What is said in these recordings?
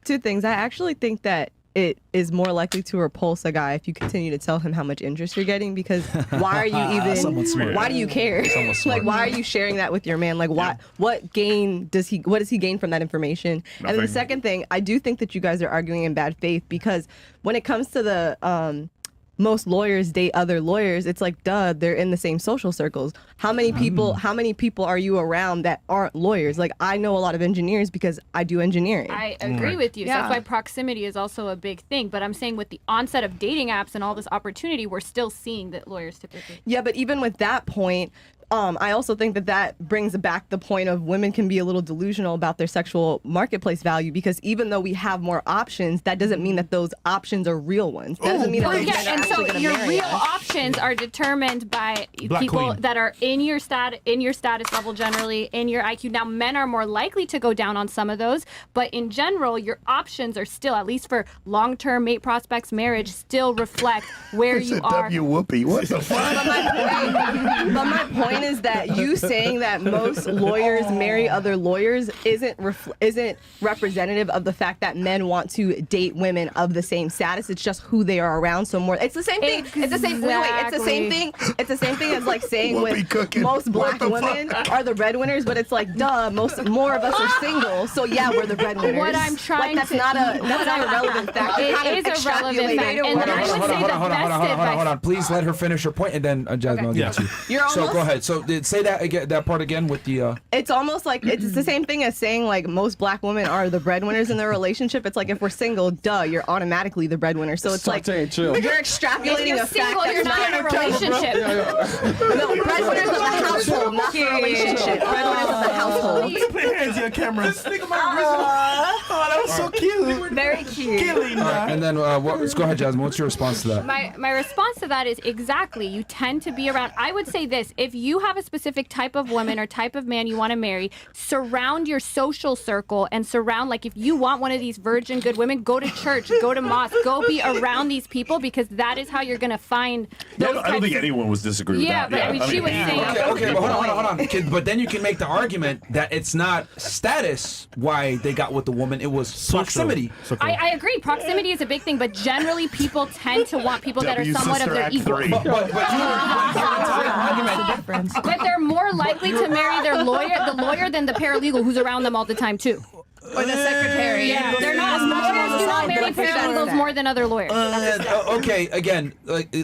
Two things. I actually think that it is more likely to repulse a guy if you continue to tell him how much interest you're getting, because why are you even why do you care? Like, why are you sharing that with your man? Like, what does he gain from that information? Nothing. And then the second thing, I do think that you guys are arguing in bad faith, because when it comes to the most lawyers date other lawyers, it's like, duh, they're in the same social circles. How many people are you around that aren't lawyers? Like, I know a lot of engineers because I do engineering. I agree with you. So that's why proximity is also a big thing. But I'm saying with the onset of dating apps and all this opportunity, we're still seeing that lawyers typically. Yeah, but even with that point, I also think that brings back the point of women can be a little delusional about their sexual marketplace value, because even though we have more options, that doesn't mean that those options are real ones. That doesn't mean that and so your real options are determined by people that are in your status level, generally in your IQ. Now, men are more likely to go down on some of those, but in general, your options are still, at least for long-term mate prospects, marriage, still reflect where you are. Whoopee, what the fuck? But my point is that you saying that most lawyers marry other lawyers isn't representative of the fact that men want to date women of the same status. It's just who they are around. So more, it's the same thing. Exactly. It's the same. Wait, it's the same thing. It's the same thing as like saying most black women are the breadwinners, but it's like, duh, more of us are single. So yeah, we're the breadwinners. What I'm trying that's not a relevant fact. It is a relevant fact. And then I would say the best hold on. Please let her finish her point, and then Jasmine will get to you. So go ahead. So say that part again with the. It's almost like it's the same thing as saying like most black women are the breadwinners in their relationship. It's like, if we're single, duh, you're automatically the breadwinner. So it's like you're extrapolating a fact that's you're not in a relationship. No, breadwinners of the household, not the relationship. Breadwinners of the household. Put your hands on your camera. Oh, that was so cute. Very cute. And then let's go ahead, Jasmine. What's your response to that? My response to that is exactly. You tend to be around. I would say this: if you have a specific type of woman or type of man you want to marry, surround your social circle and surround, like, if you want one of these virgin good women, go to church, go to mosque, go be around these people, because that is how you're going to find those I don't think anyone was disagreeing with that. But I mean, she was saying. Okay, but hold on. But then you can make the argument that it's not status why they got with the woman, it was proximity. I agree. Proximity is a big thing, but generally people tend to want people that are somewhat of their equal. But they're more likely to marry the lawyer than the paralegal who's around them all the time too. Or the secretary. Yeah, they're not. Lawyers do not marry paralegals more than other lawyers. Okay, again,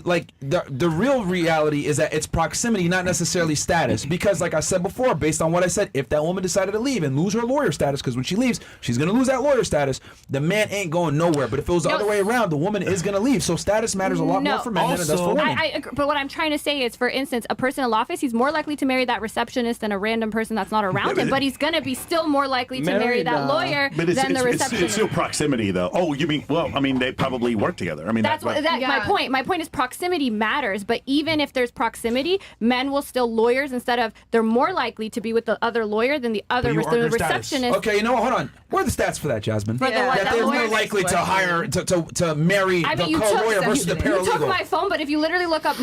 like the real reality is that it's proximity, not necessarily status. Because, like I said before, based on what I said, if that woman decided to leave and lose her lawyer status, because when she leaves, she's gonna lose that lawyer status, the man ain't going nowhere. But if it was the other way around, the woman is gonna leave. So status matters a lot more for men than it does for women. I agree, but what I'm trying to say is, for instance, a person in law office, he's more likely to marry that receptionist than a random person that's not around him. But he's gonna be still more likely to marry that lawyer than the receptionist. It's still proximity, though. Oh, you mean? Well, I mean, they probably work together. I mean, that's my point. My point is proximity matters, but even if there's proximity, men will still lawyers instead of they're more likely to be with the other lawyer than the other receptionist. Okay, you know what? Hold on. What are the stats for that, Jasmine? That they're more likely to hire to marry the co-lawyer versus the paralegal. You took my phone, but if you literally look up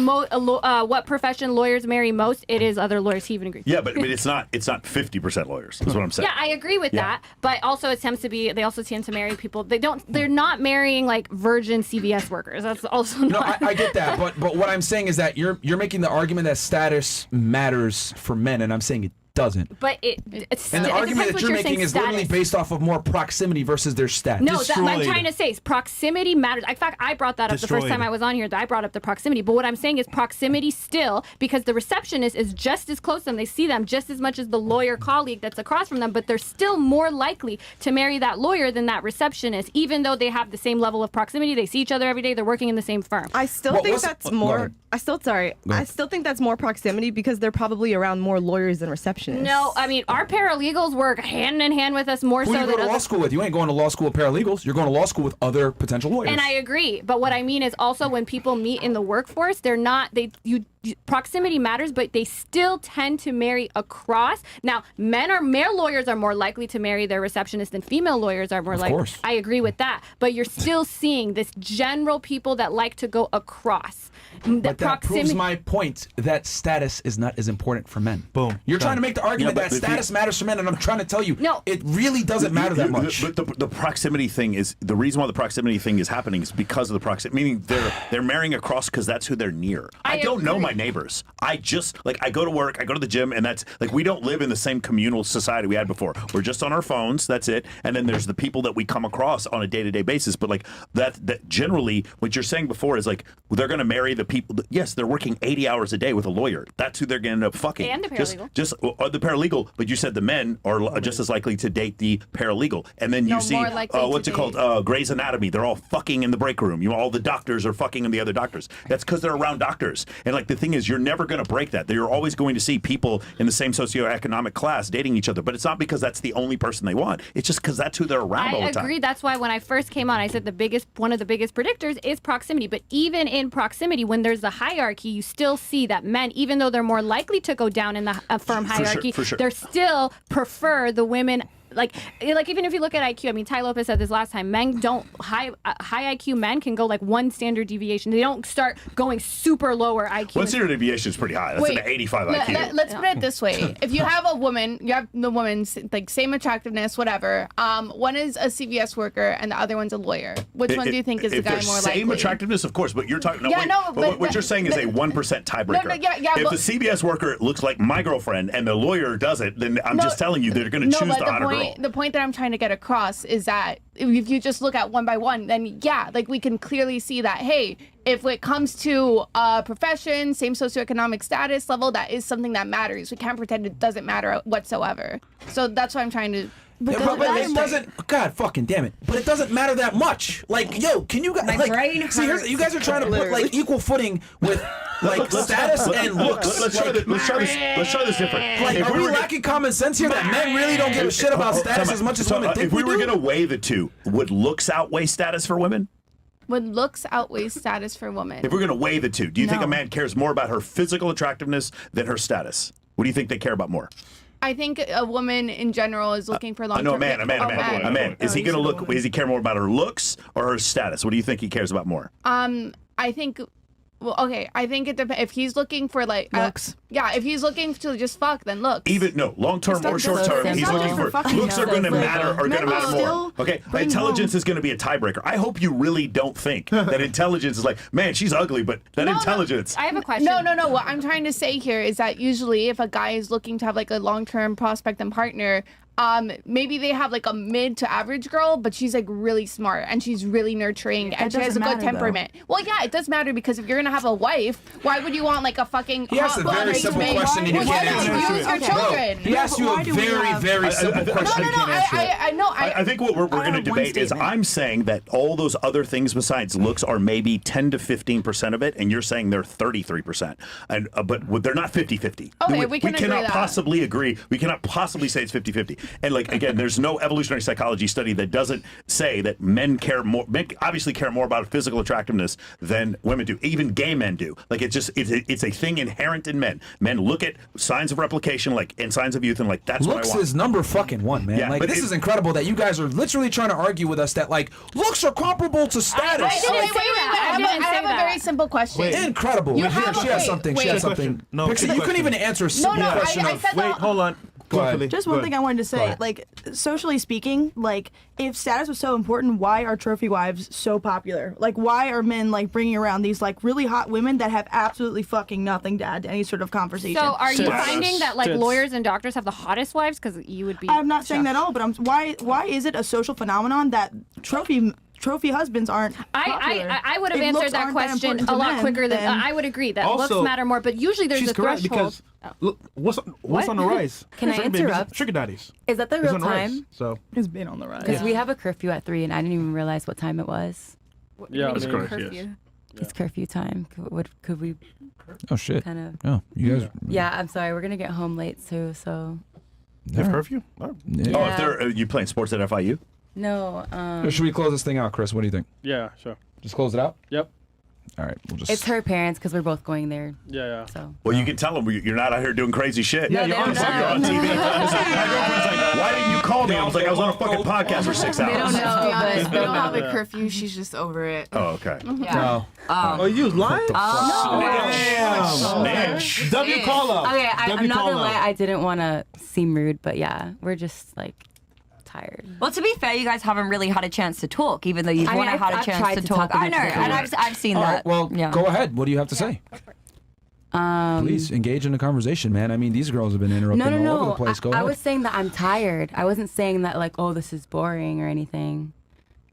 what profession lawyers marry most, it is other lawyers. He even agrees. Yeah, but I mean, it's not 50% lawyers. That's what I'm saying. Yeah, I agree with that, but also it tends to be they also tend to marry people. They're not marrying like virgin CVS workers. That's also not. No, I get that, but what I'm saying is that you're making the argument that status matters for men, and I'm saying it doesn't. But it's and the argument that you're making is literally based off of more proximity versus their status. No, what I'm trying to say is proximity matters. In fact, I brought that up the first time I was on here. I brought up the proximity. But what I'm saying is proximity still, because the receptionist is just as close to them. They see them just as much as the lawyer colleague that's across from them, but they're still more likely to marry that lawyer than that receptionist, even though they have the same level of proximity. They see each other every day. They're working in the same firm. I still think that's more. I still think that's more proximity because they're probably around more lawyers than receptionists. No, I mean, our paralegals work hand in hand with us more so than Who do you go to law school with? You ain't going to law school with paralegals. You're going to law school with other potential lawyers. And I agree. But what I mean is also when people meet in the workforce, they're not, you proximity matters, but they still tend to marry across. Now, male lawyers are more likely to marry their receptionist than female lawyers are more likely. I agree with that. But you're still seeing this general people that like to go across. But that proves my point that status is not as important for men. Boom. You're trying to make the argument that status matters for men, and I'm trying to tell you, it really doesn't matter that much. But the proximity thing is, the reason why the proximity thing is happening is because of the proximity, meaning they're marrying across because that's who they're near. I don't know my neighbors. I just, I go to work, I go to the gym, and that's, we don't live in the same communal society we had before. We're just on our phones, that's it. And then there's the people that we come across on a day-to-day basis. But, that generally, what you're saying before is, they're going to marry the people. Yes, they're working 80 hours a day with a lawyer. That's who they're going to end up fucking. And the paralegal. Or the paralegal, but you said the men are just as likely to date the paralegal. And then you see, what's it called? Grey's Anatomy. They're all fucking in the break room. All the doctors are fucking in the other doctors. That's because they're around doctors. And the thing is, you're never going to break that. You're always going to see people in the same socioeconomic class dating each other. But it's not because that's the only person they want. It's just because that's who they're around all the time. I agree. That's why when I first came on, I said one of the biggest predictors is proximity. But even in proximity, when there's a hierarchy, you still see that men, even though they're more likely to go down in the firm hierarchy, they still prefer the women. Even if you look at IQ, I mean, Ty Lopez said this last time, men don't, high IQ men can go one standard deviation. They don't start going super lower IQ. One standard deviation is pretty high. That's an 85 IQ. Let's put it this way. If you have a woman, you have the woman's same attractiveness, whatever. One is a CVS worker and the other one's a lawyer. Which one do you think is the guy more likely? Same attractiveness, of course, but you're talking, what you're saying is a 1% tiebreaker. If the CVS worker looks like my girlfriend and the lawyer doesn't, then I'm just telling you they're going to choose the hotter girl. The point that I'm trying to get across is that if you just look at one by one, then we can clearly see that, hey, if it comes to profession, same socioeconomic status level, that is something that matters. We can't pretend it doesn't matter whatsoever. So that's why I'm trying to... But it doesn't. God fucking damn it! But it doesn't matter that much. Can you guys? My brain hurts. See, you guys are trying to put equal footing with status and looks. Let's try this different. Are we lacking common sense here that men really don't give a shit about status as much as women think if we were gonna weigh the two, would looks outweigh status for women? Would looks outweigh status for women? If we're gonna weigh the two, do you think a man cares more about her physical attractiveness than her status? What do you think they care about more? I think a woman in general is looking for long-term... No, a man. Is he going to look... Does he care more about her looks or her status? What do you think he cares about more? I think... Well, okay, I think it depends. If he's looking for looks. If he's looking to just fuck, then looks. Long term or short term, he's looking for looks are going to matter more. Okay, intelligence is going to be a tiebreaker. I hope you really don't think that intelligence is man, she's ugly, but intelligence. I have a question. No. What I'm trying to say here is that usually if a guy is looking to have a long term prospect and partner, maybe they have a mid to average girl, but she's really smart and she's really nurturing and she has a good temperament. Though. Well, yeah, it does matter because if you're gonna have a wife, why would you want a fucking? He asked a very simple question and you can't answer. Use your children. He asked you a very simple question. No. I think what we're going to debate is I'm saying that all those other things besides looks are maybe 10 to 15% of it, and you're saying they're 33%, and but they're not 50-50. Okay, we cannot possibly agree. We cannot possibly say it's 50-50. And again, there's no evolutionary psychology study that doesn't say that men obviously care more about physical attractiveness than women do. Even gay men do. It's a thing inherent in men. Men look at signs of replication, and signs of youth, and that's what I want. Looks is number fucking one, man. Yeah, but this is incredible that you guys are literally trying to argue with us that looks are comparable to status. I have a very simple question. Incredible. She has something. No, Pixie, you couldn't even answer a simple question of. Wait, hold on. Just one thing I wanted to say, socially speaking, if status was so important, why are trophy wives so popular? Why are men bringing around these really hot women that have absolutely fucking nothing to add to any sort of conversation? So are you finding that lawyers and doctors have the hottest wives? Because you would be. I'm not saying that at all, but why is it a social phenomenon that trophy husbands aren't popular? I would have answered that question a lot quicker than I would agree that also, looks matter more, but usually there's a threshold. Because look, what's on the rise? Can I interrupt? Sugar daddies. Is that the real time? So It's been on the rise. Because we have a curfew at 3 and I didn't even realize what time it was. Yeah, it's curfew. Yes. It's curfew time. Could we Oh shit. kind of... Oh, you guys. Yeah, I'm sorry. We're going to get home late too, so... They have curfew? Yeah. Oh, if they're you playing sports at FIU? No. Should we close this thing out, Chris? What do you think? Yeah, sure. Just close it out? Yep. All right, we'll just. It's her parents because we're both going there. Yeah. So. Well, you can tell them you're not out here doing crazy shit. No, you're they don't honestly, you're on know. TV. My girlfriend's like, why didn't you call me? I was like, I was on a fucking podcast for 6 hours. They don't To be know, honest, we but don't have a curfew. She's just over it. Oh, okay. Yeah. Oh, you was lying? Damn. Snitch. W call up. Okay, I'm W not call gonna lie. up. I didn't want to seem rude, but yeah, we're just like tired. Well, to be fair, you guys haven't really had a chance to talk, even though you've I mean, had a I've chance tried to to talk. talk I know, eventually. and I've seen All that. right, well, yeah. go ahead. What do you have to say? Please engage in the conversation, man. I mean, these girls have been interrupting all over the place. Go I ahead. was saying that I'm tired. I wasn't saying that like, oh, this is boring or anything.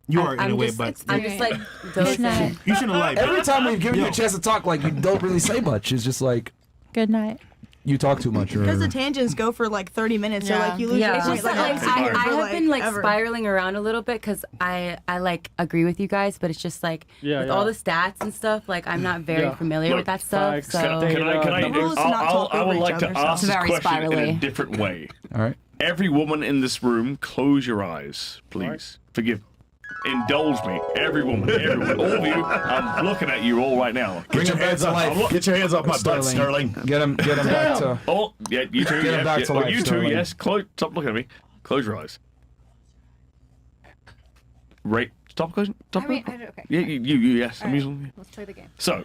You are in I'm a way, just, but I'm just like dozing. you shouldn't lie. Every time we've given you a chance to talk, like, you don't really say much. It's just like Good night. you talk too much. Because the tangents go for like 30 minutes, so like you lose your It's point. just that, like, halfway I through, have been like ever. spiraling around a little bit because I like agree with you guys, but it's just like with all the stats and stuff, like I'm not very familiar with that stuff. facts, So Can I The rule is to not talk I would over like each to other, so ask it's this very question in a spirally. different way. All right. Every woman in this room, close your eyes, please. Forgive. Indulge me. Every woman, all of you. I'm looking at you all right now. Bring your hands to life. Get your hands off my butt, Sterling. Get him back to. Oh, yeah, you two. Get 'em Yeah, back yeah. to Oh, life, you two, Sterling. yes. Stop looking at me. Close your eyes. Right. Stop closing. Stop. Okay. Yeah, you, yes. I'm using. Let's play the game. So,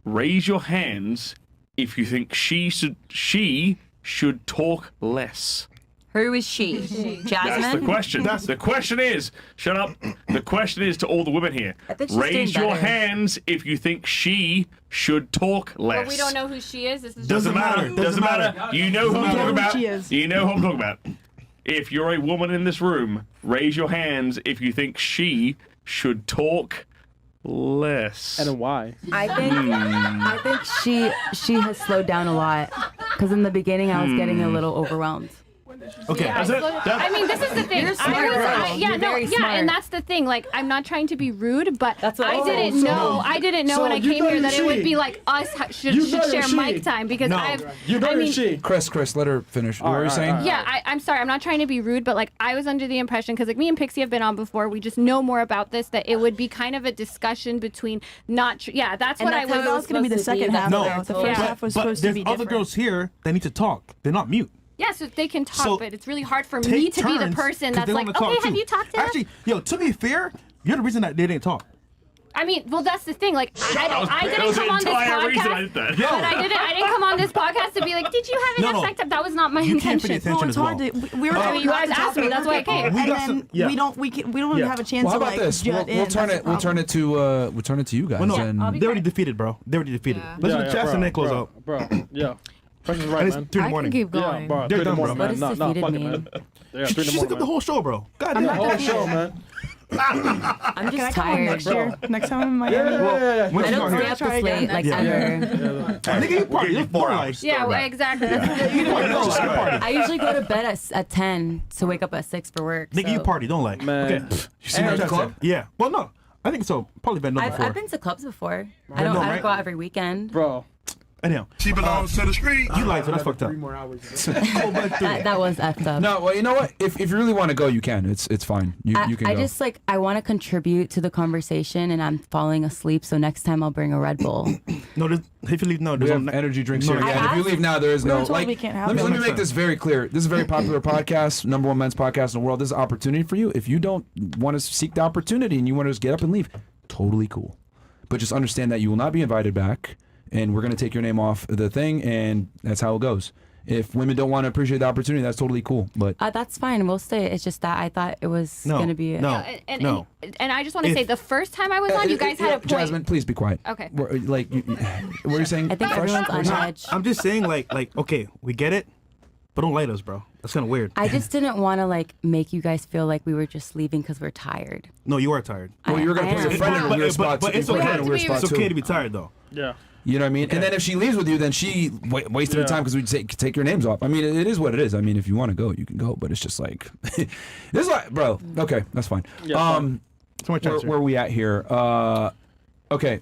raise your hands if you think she should talk less. Who is she? That's the Jasmine? question. The question is, shut up. The question is to all the women here. I think she's Raise doing your better. hands if you think she should talk less. But we don't know who she is. This is Doesn't matter. Doesn't matter. You know who I'm talking about. she is. You know who I'm talking about. If you're a woman in this room, raise your hands if you think she should talk less. And why? I think she has slowed down a lot because in the beginning I was getting a little overwhelmed. Okay. Yeah, I mean, this is the thing. You're smart, girl. You're very smart. and that's the thing. Like, I'm not trying to be rude, but That's what I didn't know. I didn't know so when I you came know here you're that it would she. be like us should You know share you're she. mic time because No, you know I mean, she. Chris, let her finish. What were you saying? Yeah, I'm sorry. I'm not trying to be rude, but like I was under the impression because like me and Pixie have been on before. We just know more about this that it would be kind of a discussion between not. Yeah, that's And what that's I how was. That was going to be the second half, No, though. The first half was supposed to there's be other different. girls here that need to talk. They're not mute. Yeah, so they can talk, So, but it's really hard for me Take to be the turns, person 'cause that's they like, wanna talk okay, have too. you talked to them? Actually, yo, to be fair, you're the reason that they didn't talk. I mean, well, that's the thing. Like, I didn't come on this entire reason I podcast. did that. Yo, But I didn't come on this podcast to be like, did you have enough no. sex? That was not my You can't pay intention. attention Well, it's as well. hard to. We were I mean, you not guys to talk asked me, over that's why I people, came. We and got then some- yeah. we don't even Yeah. have a chance Well, how to about like this? jut in. We'll turn That's it. the We'll turn problem. it to you guys. Well, no, and I'll be they already quiet. defeated, bro. They already defeated. Yeah. Let's just chats and then close out. Bro, yeah. Fresh is right, And it's man. 3 in the I morning. can keep Yeah, going. bro. They're 3 in the done, morning, bro. man. What does Nah, defeated fuck it, mean? man. Yeah, 3 in She the took up the morning, whole show, bro. God I'm damn. not man. Whole show, man. I'm Can I just come on tired. next year? Next time I'm in Miami. Yeah. When I you don't start stay here. up Try this again late like Yeah. ever. Nigga, you party. give you You 4 like- hours. Yeah, well, exactly. That's You party. Don't lie. I usually go to bed at 10 to wake up at 6 for work. Nigga, you so- party. Don't lie. Man. Okay. You seen her at the club? Yeah. Well, no. I think so. Probably been done before. I've been to clubs before. I I don't know, I right? don't go out every weekend. Bro. Anyhow. She belongs to the street. You lied, so that's fucked up. 3 more hours. That was effed up. No, well, you know what? If you really want to go, you can. It's fine. You can I go. just like I want to contribute to the conversation and I'm falling asleep, so next time I'll bring a Red Bull. No, if you leave, no, we there's have no energy drinks no, here. I Yeah, and if you asked- leave now, there is no told like. we can't have Let me them. make this very clear. This is a very popular podcast, #1 men's podcast in the world. This is an opportunity for you. If you don't want to seek the opportunity and you want to just get up and leave, totally cool. But just understand that you will not be invited back, and we're going to take your name off the thing, and that's how it goes. If women don't want to appreciate the opportunity, that's totally cool. But That's fine. We'll stay. It's just that I thot it was No, gonna be. no. and I just want to say the first time I was on, you guys had a point. Jasmine, please be quiet. Okay. What are you saying? I think everyone's on edge. I'm just saying, like, okay, we get it, but don't light us, bro. That's kind of weird. I just didn't want to like make you guys feel like we were just leaving because we're tired. No, you are tired. Well, you were going to I put your am. friend in a But- weird but- spot. but too. it's You put her okay. in a weird spot It's okay too. to be tired, though. Yeah. You know what I mean? And then if she leaves with you, then she wasted her time because we take your names off. I mean, it is what it is. I mean, if you want to go, you can go. But it's just like, this is like, bro. Okay, that's fine. Yeah, So much answer. Where are we at here? Okay,